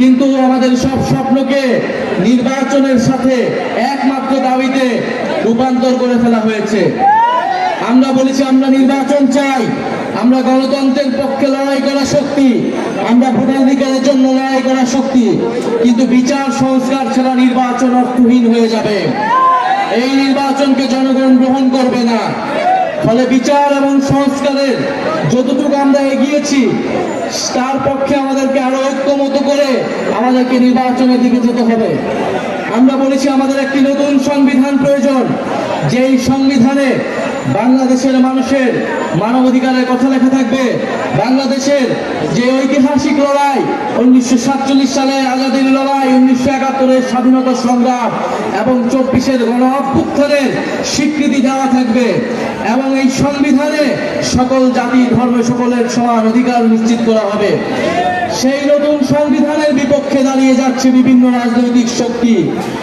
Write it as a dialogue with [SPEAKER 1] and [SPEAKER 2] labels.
[SPEAKER 1] কিন্তু আমাদের সব স্বপ্নকে নির্বাচনের সাথে একমাত্র দাবিতে রূপান্তর করে ফেলা হয়েছে। আমরা বলেছি আমরা নির্বাচন চাই, আমরা গণতন্ত্রের পক্ষে লড়াই করা শক্তি, আমরা ভোটাধিকারের জন্য লড়াই করা শক্তি, কিন্তু বিচার সংস্কার ছাড়া নির্বাচন অর্থহীন হয়ে যাবে। এই নির্বাচনকে জনগণ গ্রহণ করবে না। ফলে বিচার এবং সংস্কারের যতটুকু আমরা এগিয়েছি তার পক্ষে আমাদেরকে আরো ঐক্যমত করে আমাদেরকে নির্বাচনের দিকে যেতে হবে। আমরা বলেছি আমাদের একটি নতুন সংবিধান প্রয়োজন, যেই সংবিধানে বাংলাদেশের মানুষের মানবাধিকারের কথা লেখা থাকবে, বাংলাদেশের যে ঐতিহাসিক লড়াই 1947 সালের আজাদীর লড়াই, 1971-এর স্বাধীনতা সংগ্রাম এবং 24-এর গণ অভ্যুত্থানের স্বীকৃতি দেওয়া থাকবে এবং এই সংবিধানে সকল জাতি ধর্ম সকলের সমান অধিকার নিশ্চিত করা হবে। সেই নতুন সংবিধানের বিপক্ষে দাঁড়িয়ে যাচ্ছে বিভিন্ন রাজনৈতিক শক্তি।